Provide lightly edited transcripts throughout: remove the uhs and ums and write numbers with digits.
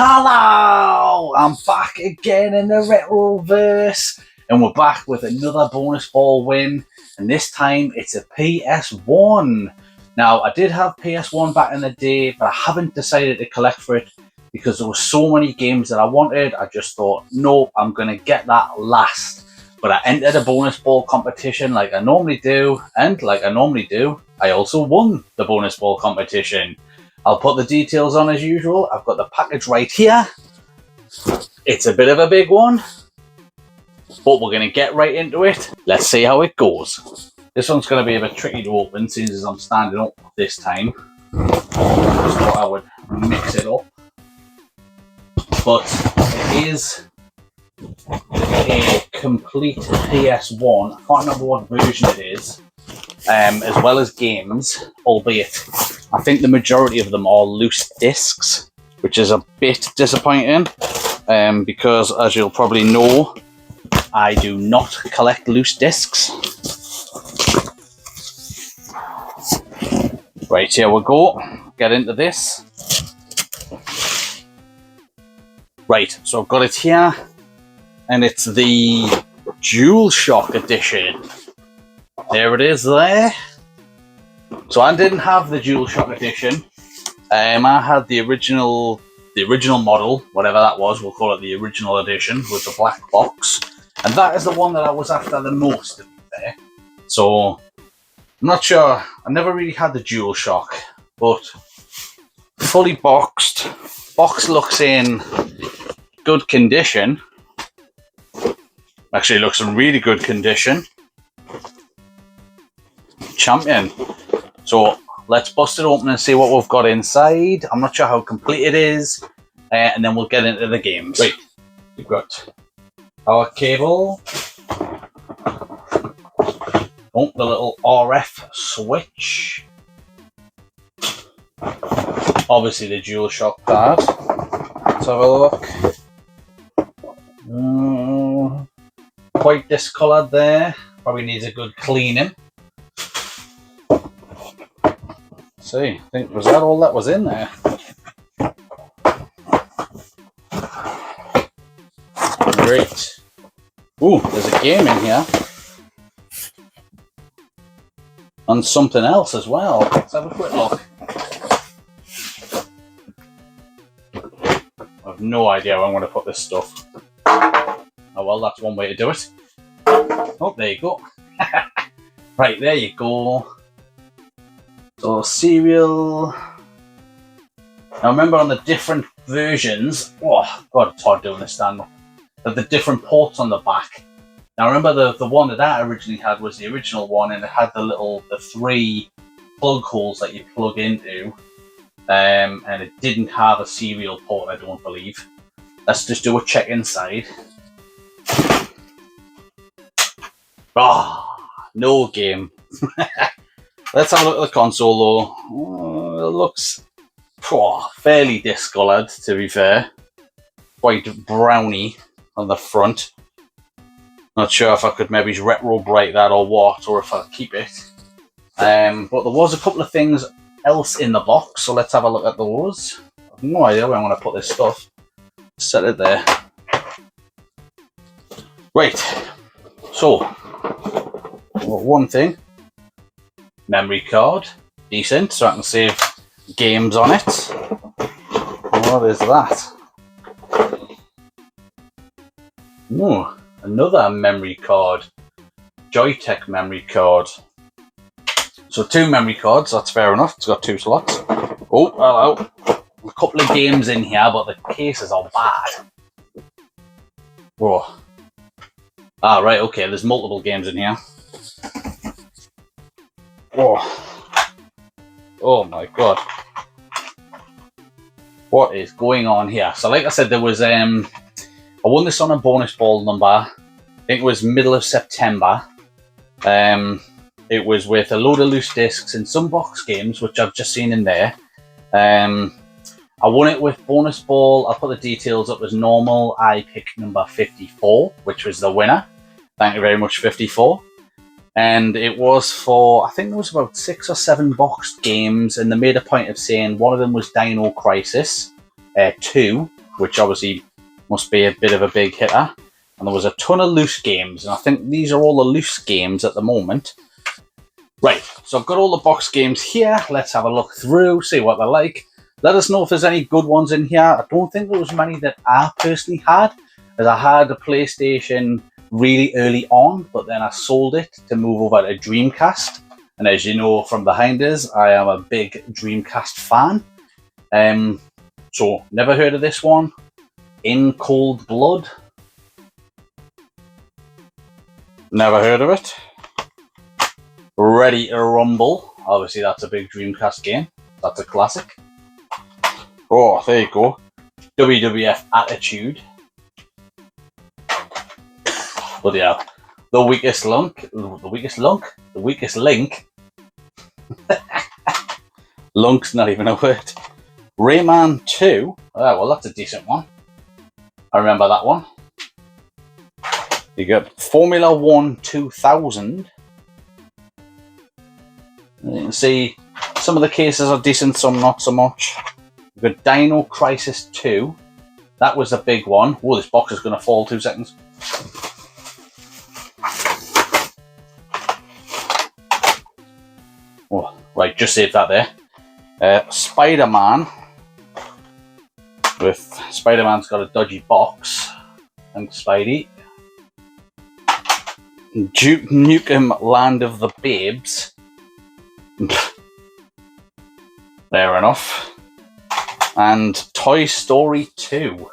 Hello! I'm back again in the Retroverse, and we're back with another bonus ball win, and this time it's a PS1. Now, I did have PS1 back in the day, but I haven't decided to collect for it because there were so many games that I wanted. I just thought, nope, I'm going to get that last. But I entered a bonus ball competition like I normally do, and like I normally do, I also won the bonus ball competition. I'll put the details on as usual. I've got the package right here. It's a bit of a big one, but we're going to get right into it. Let's see how it goes. This one's going to be a bit tricky to open since I'm standing up this time. Just thought I would mix it up. But it is a complete PS1. I can't remember what version it is. As well as games, albeit I think the majority of them are loose discs, which is a bit disappointing because, as you'll probably know, I do not collect loose discs. Right, here we go. Get into this. Right, so I've got it here, and it's the DualShock edition. There it is there. So I didn't have the DualShock edition. I had the original model, whatever that was. We'll call it the original edition with the black box, and that is the one that I was after the most, to be fair. So I'm not sure. I never really had the DualShock, but fully boxed. Box looks in good condition. Actually, looks in really good condition. Champion. So let's bust it open and see what we've got inside. I'm not sure how complete it is, and then we'll get into the games. Right, we've got our cable. Oh, the little RF switch. Obviously the DualShock pad. Let's have a look. Quite discoloured there. Probably needs a good cleaning. See, I think, was that all that was in there? Great. Ooh, there's a game in here. And something else as well. Let's have a quick look. I have no idea where I'm going to put this stuff. Oh well, that's one way to do it. Oh, there you go. Right, there you go. So cereal. Now remember on the different versions, oh god, it's hard doing this stand up. The different ports on the back. Now remember the one that I originally had was the original one, and it had the three plug holes that you plug into, and it didn't have a serial port, I don't believe. Let's just do a check inside. No game. Let's have a look at the console though. Oh, it looks fairly discoloured, to be fair. Quite browny on the front. Not sure if I could maybe retro bright that or what, or if I'll keep it. But there was a couple of things else in the box, so let's have a look at those. I have no idea where I'm going to put this stuff. Set it there. Right. So, one thing. Memory card, decent, so I can save games on it. What is that? Ooh, another memory card. Joytech memory card. So 2 memory cards, that's fair enough. It's got 2 slots. Oh, hello. A couple of games in here, but the cases are bad. Whoa. Ah, right, okay, there's multiple games in here. Oh my god. What is going on here? So like I said, there was I won this on a bonus ball number. I think it was middle of September. It was with a load of loose discs and some box games, which I've just seen in there. I won it with bonus ball. I'll put the details up as normal. I picked number 54, which was the winner. Thank you very much, 54. And it was for, I think there was about 6 or 7 boxed games, and they made a point of saying one of them was Dino Crisis, 2, which obviously must be a bit of a big hitter. And there was a ton of loose games, and I think these are all the loose games at the moment. Right, so I've got all the box games here. Let's have a look through, see what they're like. Let us know if there's any good ones in here. I don't think there was many that I personally had, as I had a PlayStation really early on, but then I sold it to move over to Dreamcast. And as you know from behind us, I am a big Dreamcast fan. So never heard of this one. In Cold Blood. Never heard of it. Ready to Rumble. Obviously that's a big Dreamcast game. That's a classic. Oh, there you go. WWF Attitude. But yeah, the weakest link. Lunk's not even a word. Rayman 2. Oh, well, that's a decent one. I remember that one. You got Formula 1 2000. You can see some of the cases are decent, some not so much. We've got Dino Crisis 2. That was a big one. Oh, this box is going to fall 2 seconds. Oh, right, just save that there. Spider-Man. With Spider-Man's got a dodgy box. Thanks, Spidey. Duke Nukem Land of the Babes. Fair enough. And Toy Story 2.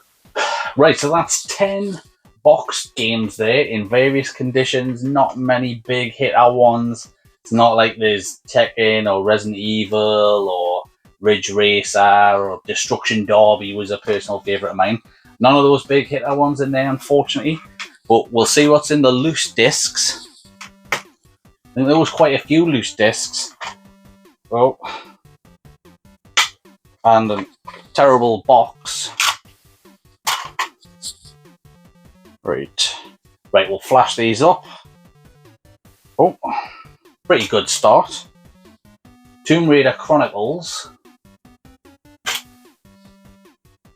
Right, so that's 10 box games there in various conditions. Not many big hitter ones. It's not like there's Tekken or Resident Evil or Ridge Racer or Destruction Derby was a personal favourite of mine. None of those big hitter ones in there, unfortunately. But we'll see what's in the loose discs. I think there was quite a few loose discs. Oh. And a terrible box. Right. Right, we'll flash these up. Oh. Pretty good start. Tomb Raider Chronicles.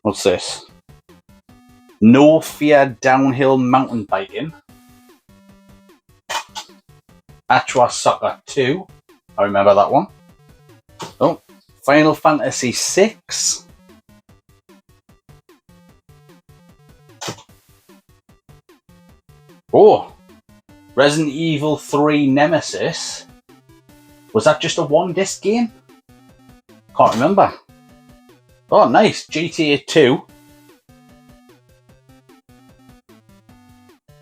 What's this? No Fear Downhill Mountain Biking. Atwa Soccer 2. I remember that one. Oh, Final Fantasy 6. Oh, Resident Evil 3 Nemesis. Was that just a one-disc game? Can't remember. Oh, nice. GTA 2.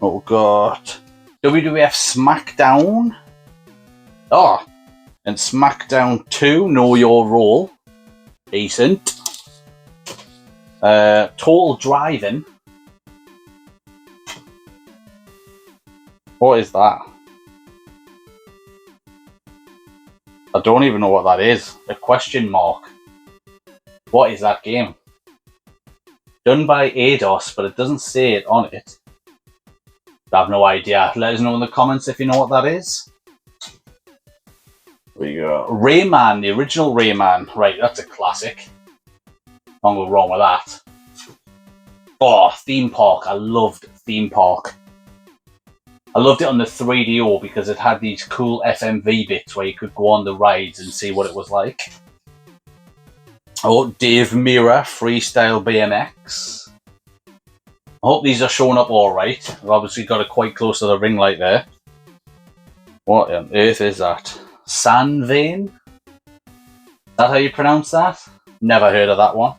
Oh, God. WWF SmackDown. Oh, and SmackDown 2, Know Your Role. Decent. Total Driving. What is that? I don't even know what that is. A question mark. What is that game? Done by Eidos, but it doesn't say it on it. I have no idea. Let us know in the comments if you know what that is. We go. Rayman, the original Rayman. Right, that's a classic. Can't go wrong with that. Oh, Theme Park. I loved Theme Park. I loved it on the 3DO because it had these cool FMV bits where you could go on the rides and see what it was like. Oh, Dave Mirra, Freestyle BMX. I hope these are showing up alright. I've obviously got it quite close to the ring light there. What on earth is that? Sandvane? Is that how you pronounce that? Never heard of that one.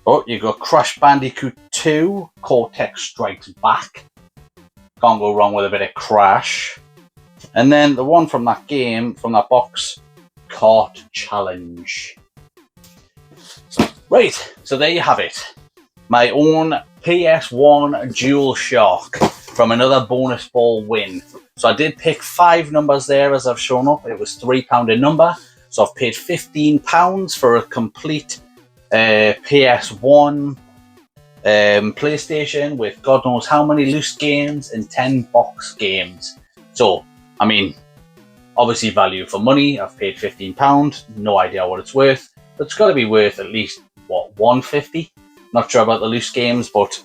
Oh, you got Crash Bandicoot 2, Cortex Strikes Back. Can't go wrong with a bit of Crash. And then the one from that game, from that box, Kart Challenge. Right, so there you have it. My own PS1 DualShock from another bonus ball win. So I did pick 5 numbers there as I've shown up. It was £3 a number. So I've paid £15 for a complete PS1 PlayStation with God knows how many loose games and 10 box games. So, I mean, obviously value for money. I've paid £15. No idea what it's worth. But it's got to be worth at least, what, £150? Not sure about the loose games, but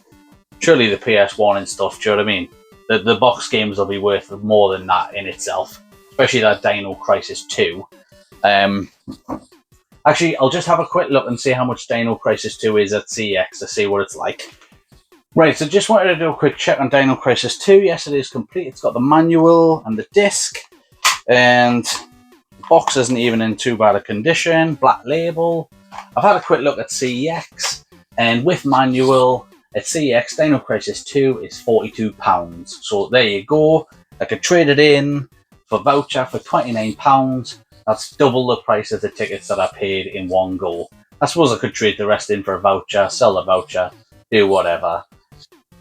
surely the PS1 and stuff, do you know what I mean? The box games will be worth more than that in itself, especially that Dino Crisis 2. Actually, I'll just have a quick look and see how much Dino Crisis 2 is at CX to see what it's like. Right, so just wanted to do a quick check on Dino Crisis 2. Yes, it is complete. It's got the manual and the disc, and the box isn't even in too bad a condition. Black label. I've had a quick look at CEX, and with manual at CEX, Dino Crisis 2 is £42. So there you go. I could trade it in for voucher for £29. That's double the price of the tickets that I paid in one go. I suppose I could trade the rest in for a voucher, sell the voucher, do whatever.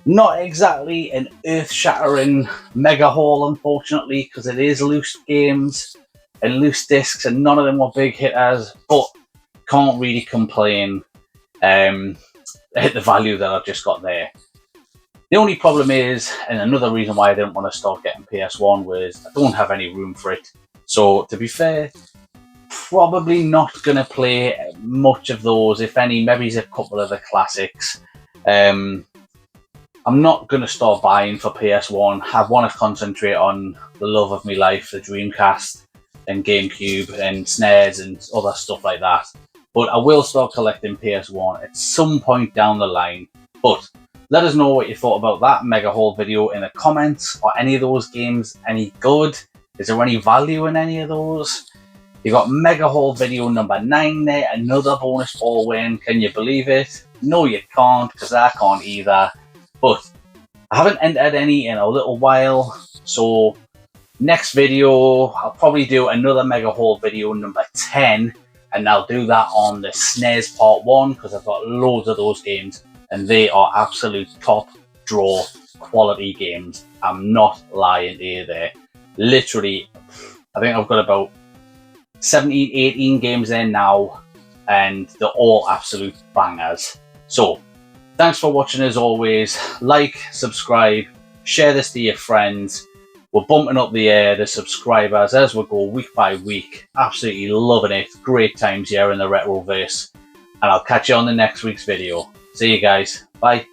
Not exactly an earth-shattering mega haul, unfortunately, because it is loose games and loose discs, and none of them were big hitters, but can't really complain at the value that I've just got there. The only problem is, and another reason why I didn't want to start getting PS1 was I don't have any room for it. So, to be fair, probably not going to play much of those, if any, maybe a couple of the classics. I'm not going to start buying for PS1. I want to concentrate on the love of my life, the Dreamcast and GameCube and SNES and other stuff like that. But I will start collecting PS1 at some point down the line. But let us know what you thought about that mega haul video in the comments. Are any of those games any good? Is there any value in any of those? You got mega haul video number 9 there, another bonus ball win. Can you believe it? No, you can't, because I can't either. But I haven't entered any in a little while, so next video I'll probably do another mega haul video number 10, and I'll do that on the SNES part 1, because I've got loads of those games and they are absolute top draw quality games. I'm not lying to you there. Literally, I think I've got about 17, 18 games there now, and they're all absolute bangers. So thanks for watching as always. Like, subscribe, share this to your friends. We're bumping up the subscribers as we go week by week. Absolutely loving it. Great times here in the Retroverse. And I'll catch you on the next week's video. See you guys. Bye.